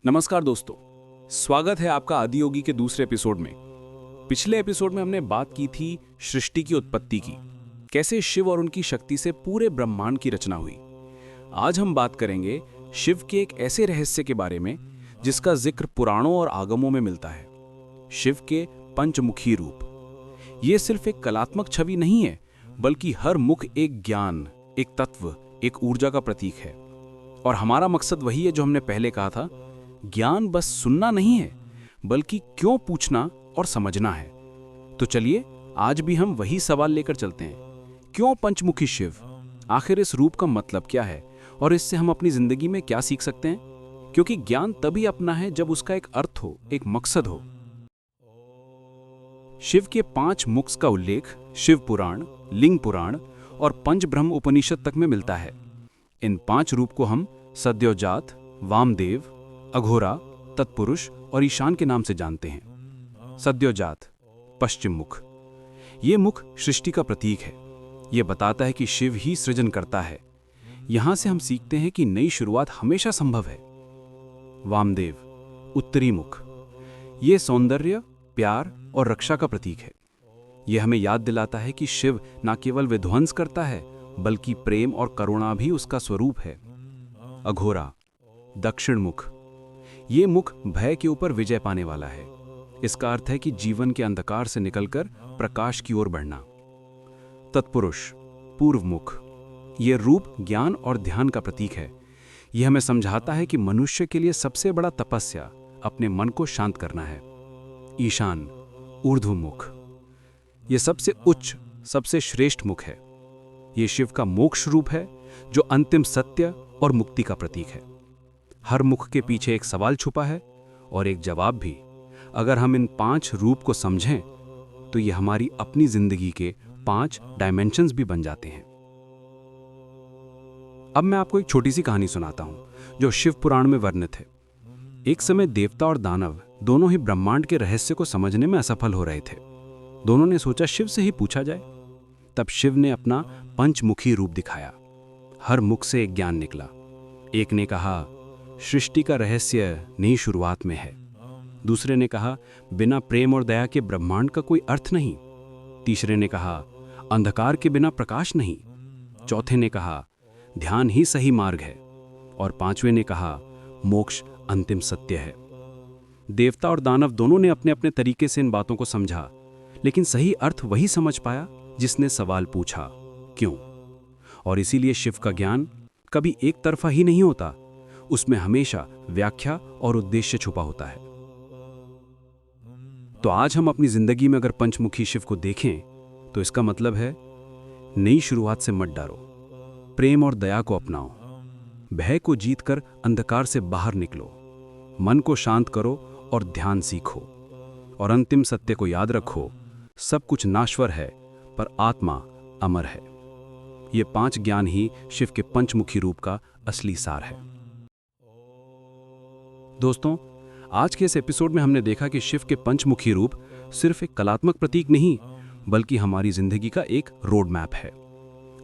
नमस्कार दोस्तों, स्वागत है आपका आदियोगी के दूसरे एपिसोड में। पिछले एपिसोड में हमने बात की थी सृष्टि की उत्पत्ति की, कैसे शिव और उनकी शक्ति से पूरे ब्रह्मांड की रचना हुई। आज हम बात करेंगे शिव के एक ऐसे रहस्य के बारे में जिसका जिक्र पुराणों और आगमों में मिलता है, शिव के पंचमुखी रूप। ये सिर्फ एक कलात्मक छवि नहीं है, बल्कि हर मुख एक ज्ञान, एक तत्व, एक ऊर्जा का प्रतीक है। और हमारा मकसद वही है जो हमने पहले कहा था, ज्ञान बस सुनना नहीं है, बल्कि क्यों पूछना और समझना है। तो चलिए आज भी हम वही सवाल लेकर चलते हैं। क्यों पंचमुखी शिव? आखिर इस रूप का मतलब क्या है और इससे हम अपनी जिंदगी में क्या सीख सकते हैं? क्योंकि ज्ञान तभी अपना है जब उसका एक अर्थ हो, एक मकसद हो। शिव के 5 मुख का उल्लेख शिव पुराण, लिंग पुराण और पंचब्रह्म उपनिषद तक में मिलता है। इन 5 रूप को हम सद्योजात, वामदेव, अघोरा, तत्पुरुष और ईशान के नाम से जानते हैं। सद्योजात पश्चिम मुख। ये मुख सृष्टि का प्रतीक है। ये बताता है कि शिव ही सृजन करता है। यहां से हम सीखते हैं कि नई शुरुआत हमेशा संभव है। वामदेव उत्तरी मुख। ये सौंदर्य, प्यार और रक्षा का प्रतीक है। यह हमें याद दिलाता है कि शिव न केवल विध्वंस करता है, बल्कि प्रेम और करुणा भी उसका स्वरूप है। अघोरा दक्षिण मुख। ये मुख भय के ऊपर विजय पाने वाला है। इसका अर्थ है कि जीवन के अंधकार से निकलकर प्रकाश की ओर बढ़ना। तत्पुरुष पूर्व मुख। ये रूप ज्ञान और ध्यान का प्रतीक है। यह हमें समझाता है कि मनुष्य के लिए सबसे बड़ा तपस्या अपने मन को शांत करना है। ईशान ऊर्ध्व मुख। यह सबसे उच्च, सबसे श्रेष्ठ मुख है। ये शिव का मोक्ष रूप है, जो अंतिम सत्य और मुक्ति का प्रतीक है। हर मुख के पीछे एक सवाल छुपा है और एक जवाब भी। अगर हम इन 5 रूप को समझें तो ये हमारी अपनी जिंदगी के 5 डायमेंशंस भी बन जाते हैं। अब मैं आपको एक छोटी सी कहानी सुनाता हूं जो शिव पुराण में वर्णित है। एक समय देवता और दानव दोनों ही ब्रह्मांड के रहस्य को समझने में असफल हो रहे थे। दोनों ने सोचा शिव से ही पूछा जाए। तब शिव ने अपना पंचमुखी रूप दिखाया। हर मुख से एक ज्ञान निकला। एक ने कहा, सृष्टि का रहस्य नई शुरुआत में है। दूसरे ने कहा, बिना प्रेम और दया के ब्रह्मांड का कोई अर्थ नहीं। तीसरे ने कहा, अंधकार के बिना प्रकाश नहीं। चौथे ने कहा, ध्यान ही सही मार्ग है। और 5वें ने कहा, मोक्ष अंतिम सत्य है। देवता और दानव दोनों ने अपने अपने तरीके से इन बातों को समझा, लेकिन सही अर्थ वही समझ पाया जिसने सवाल पूछा, क्यों? और इसीलिए शिव का ज्ञान कभी एक तरफा ही नहीं होता। उसमें हमेशा व्याख्या और उद्देश्य छुपा होता है। तो आज हम अपनी जिंदगी में अगर पंचमुखी शिव को देखें तो इसका मतलब है, नई शुरुआत से मत डरो, प्रेम और दया को अपनाओ, भय को जीतकर अंधकार से बाहर निकलो, मन को शांत करो और ध्यान सीखो, और अंतिम सत्य को याद रखो, सब कुछ नाश्वर है पर आत्मा अमर है। ये 5 ज्ञान ही शिव के पंचमुखी रूप का असली सार है। दोस्तों, आज के इस एपिसोड में हमने देखा कि शिव के पंचमुखी रूप सिर्फ एक कलात्मक प्रतीक नहीं, बल्कि हमारी जिंदगी का एक रोड मैप है।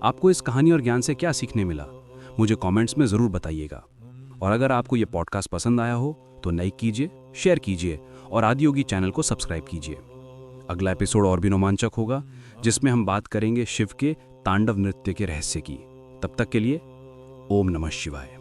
आपको इस कहानी और ज्ञान से क्या सीखने मिला, मुझे कमेंट्स में जरूर बताइएगा। और अगर आपको यह पॉडकास्ट पसंद आया हो तो लाइक कीजिए, शेयर कीजिए और आदियोगी चैनल को सब्सक्राइब कीजिए। अगला एपिसोड और भी रोमांचक होगा, जिसमें हम बात करेंगे शिव के तांडव नृत्य के रहस्य की। तब तक के लिए ओम नमः शिवाय।